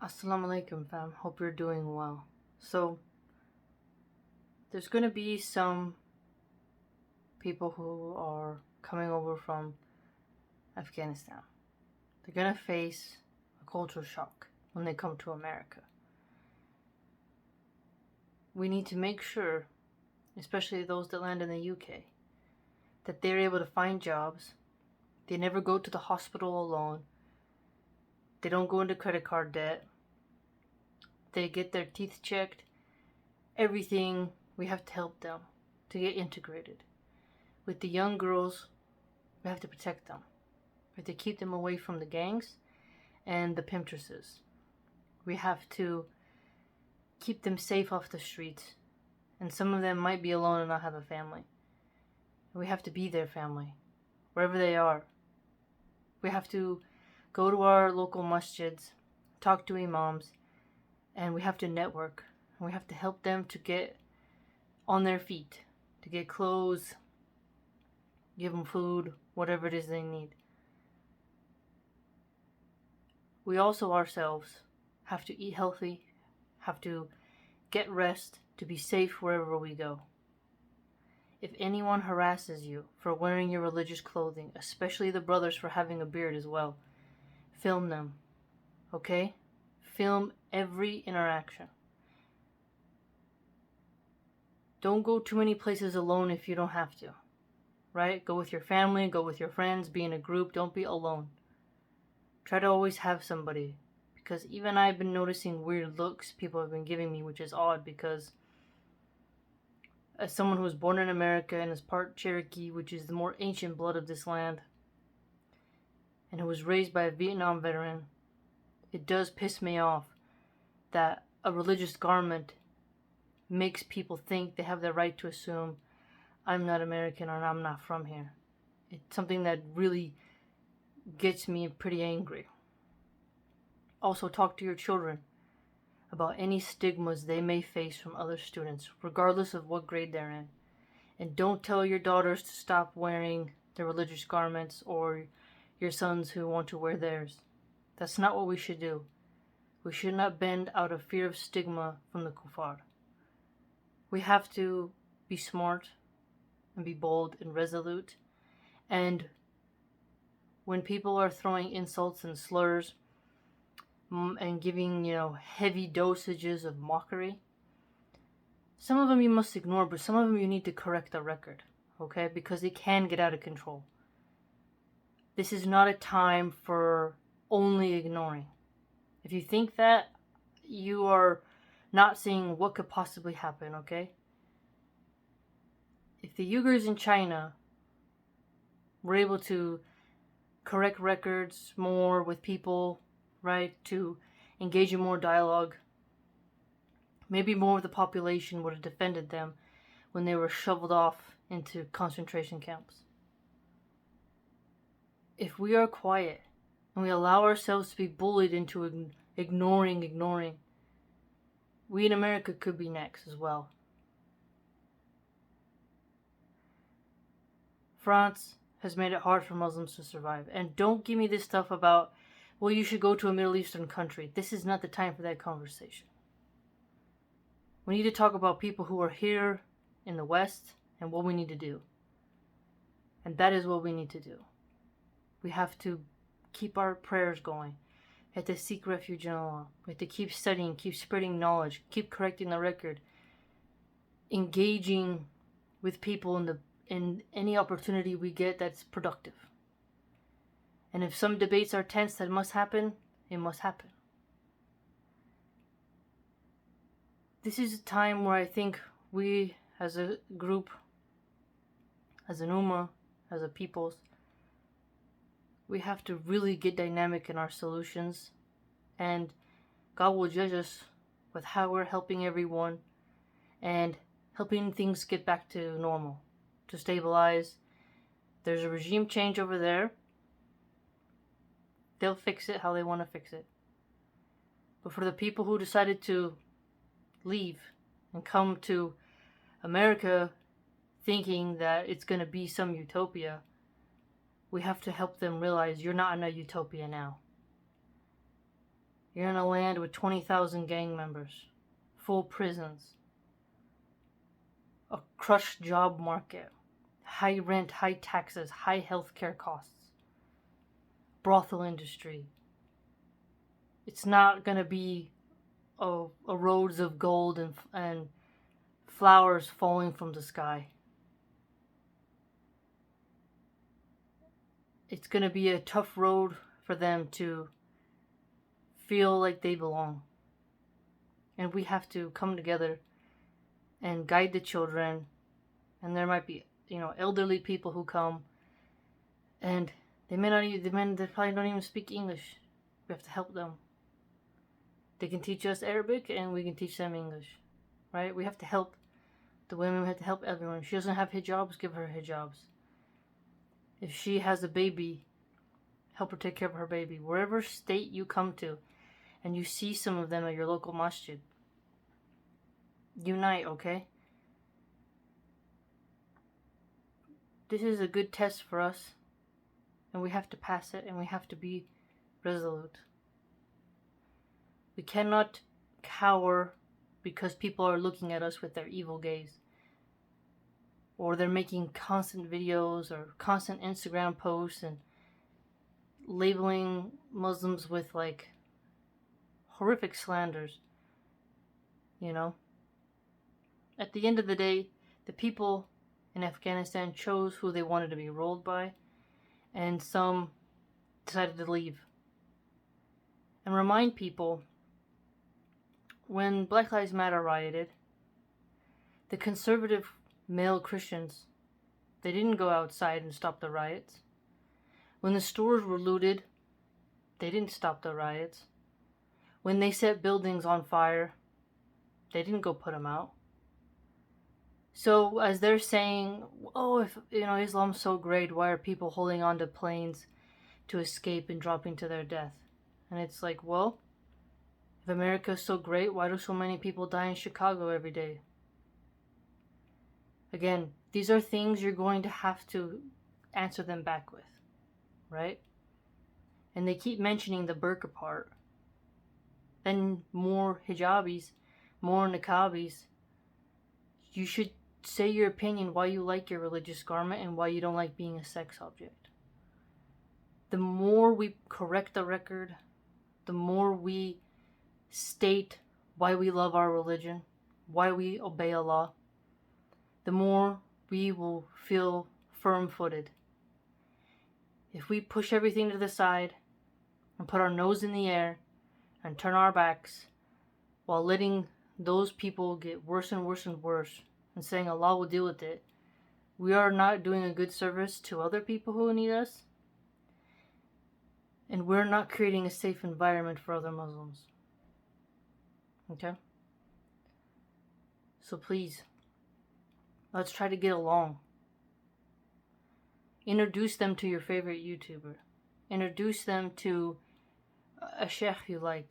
Assalamu alaikum, fam. Hope you're doing well. So, there's going to be some people who are coming over from Afghanistan. They're going to face a cultural shock when they come to America. We need to make sure, especially those that land in the UK, that they're able to find jobs. They never go to the hospital alone. They don't go into credit card debt. They get their teeth checked. Everything, we have to help them to get integrated. With the young girls, we have to protect them. We have to keep them away from the gangs and the pimptresses. We have to keep them safe off the streets. And some of them might be alone and not have a family. We have to be their family, wherever they are. We have to go to our local masjids, talk to imams, and we have to network. And we have to help them to get on their feet, to get clothes, give them food, whatever it is they need. We also ourselves have to eat healthy, have to get rest, to be safe wherever we go. If anyone harasses you for wearing your religious clothing, especially the brothers for having a beard as well, film them, okay? Film every interaction. Don't go too many places alone if you don't have to, right? Go with your family, go with your friends, be in a group, don't be alone. Try to always have somebody, because even I've been noticing weird looks people have been giving me, which is odd because as someone who was born in America and is part Cherokee, which is the more ancient blood of this land, and who was raised by a Vietnam veteran, it does piss me off that a religious garment makes people think they have the right to assume I'm not American or I'm not from here. It's something that really gets me pretty angry. Also, talk to your children about any stigmas they may face from other students, regardless of what grade they're in. And don't tell your daughters to stop wearing their religious garments or your sons who want to wear theirs. That's not what we should do. We should not bend out of fear of stigma from the kuffar. We have to be smart and be bold and resolute. And when people are throwing insults and slurs and giving, heavy dosages of mockery, some of them you must ignore, but some of them you need to correct the record, okay? Because it can get out of control. This is not a time for only ignoring. If you think that, you are not seeing what could possibly happen, okay? If the Uyghurs in China were able to correct records more with people, right, to engage in more dialogue, maybe more of the population would have defended them when they were shoveled off into concentration camps. If we are quiet and we allow ourselves to be bullied into ignoring, we in America could be next as well. France has made it hard for Muslims to survive. And don't give me this stuff about, well, you should go to a Middle Eastern country. This is not the time for that conversation. We need to talk about people who are here in the West and what we need to do. And that is what we need to do. We have to keep our prayers going. We have to seek refuge in Allah. We have to keep studying, keep spreading knowledge, keep correcting the record, engaging with people in any opportunity we get that's productive. And if some debates are tense that must happen, it must happen. This is a time where I think we as a group, as an ummah, as a peoples, we have to really get dynamic in our solutions, and God will judge us with how we're helping everyone and helping things get back to normal, to stabilize. There's a regime change over there. They'll fix it how they want to fix it. But for the people who decided to leave and come to America thinking that it's going to be some utopia, we have to help them realize you're not in a utopia now. You're in a land with 20,000 gang members, full prisons, a crushed job market, high rent, high taxes, high healthcare costs, brothel industry. It's not going to be a roads of gold and flowers falling from the sky. It's going to be a tough road for them to feel like they belong. And we have to come together and guide the children. And there might be, elderly people who come, and they probably don't even speak English. We have to help them. They can teach us Arabic and we can teach them English, right? We have to help the women, we have to help everyone. If she doesn't have hijabs, give her hijabs. If she has a baby, help her take care of her baby. Wherever state you come to and you see some of them at your local masjid, unite, okay? This is a good test for us, and we have to pass it, and we have to be resolute. We cannot cower because people are looking at us with their evil gaze, or they're making constant videos or constant Instagram posts and labeling Muslims with horrific slanders. At the end of the day, the people in Afghanistan chose who they wanted to be ruled by, and some decided to leave. And remind people, when Black Lives Matter rioted, the conservative male Christians, they didn't go outside and stop the riots. When the stores were looted, they didn't stop the riots. When they set buildings on fire, they didn't go put them out. So as they're saying, oh, if Islam's so great, why are people holding on to planes to escape and dropping to their death? And it's like, well, if America's so great, why do so many people die in Chicago every day? Again, these are things you're going to have to answer them back with, right? And they keep mentioning the burqa part. Then more hijabis, more niqabis. You should say your opinion why you like your religious garment and why you don't like being a sex object. The more we correct the record, the more we state why we love our religion, why we obey Allah, the more we will feel firm-footed. If we push everything to the side and put our nose in the air and turn our backs while letting those people get worse and worse and worse and saying Allah will deal with it, we are not doing a good service to other people who need us, and we're not creating a safe environment for other Muslims. Okay? So please, let's try to get along. Introduce them to your favorite YouTuber. Introduce them to a sheikh you like.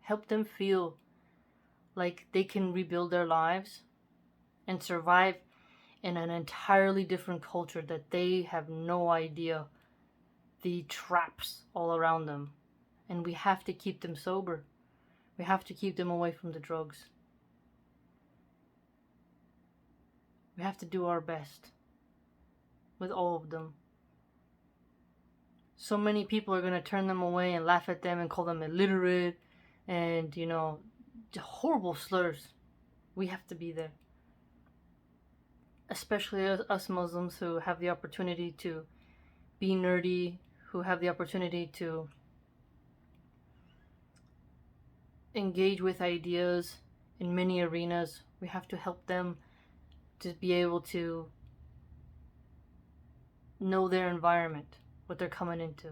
Help them feel like they can rebuild their lives and survive in an entirely different culture that they have no idea the traps all around them. And we have to keep them sober. We have to keep them away from the drugs. We have to do our best with all of them. So many people are going to turn them away and laugh at them and call them illiterate and, horrible slurs. We have to be there. Especially us Muslims who have the opportunity to be nerdy, who have the opportunity to engage with ideas in many arenas. We have to help them to be able to know their environment, what they're coming into.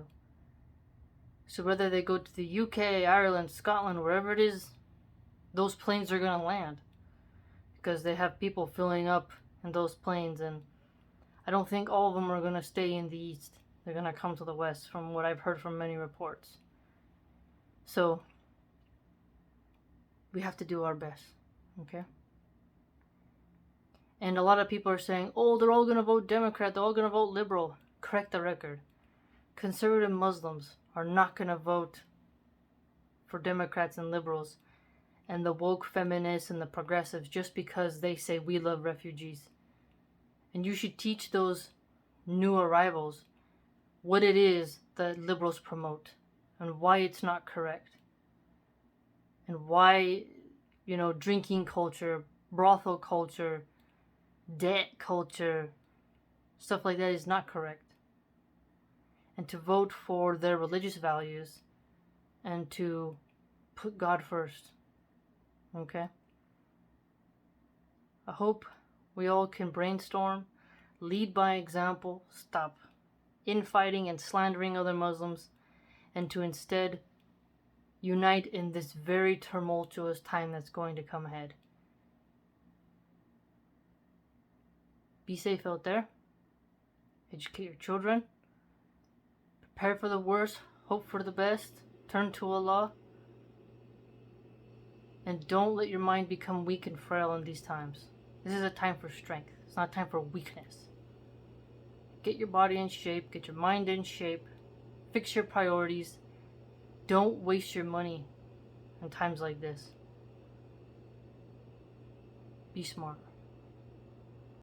So whether they go to the UK, Ireland, Scotland, wherever it is, those planes are going to land. Because they have people filling up in those planes, and I don't think all of them are going to stay in the East. They're going to come to the West, from what I've heard from many reports. So we have to do our best, okay? And a lot of people are saying, oh, they're all going to vote Democrat, they're all going to vote liberal. Correct the record. Conservative Muslims are not going to vote for Democrats and liberals and the woke feminists and the progressives just because they say we love refugees. And you should teach those new arrivals what it is that liberals promote and why it's not correct. And why, drinking culture, brothel culture, debt culture, stuff like that is not correct. And to vote for their religious values and to put God first. Okay? I hope we all can brainstorm, lead by example, stop infighting and slandering other Muslims, and to instead unite in this very tumultuous time that's going to come ahead. Be safe out there. Educate your children. Prepare for the worst. Hope for the best. Turn to Allah. And don't let your mind become weak and frail in these times. This is a time for strength. It's not a time for weakness. Get your body in shape. Get your mind in shape. Fix your priorities. Don't waste your money in times like this. Be smart.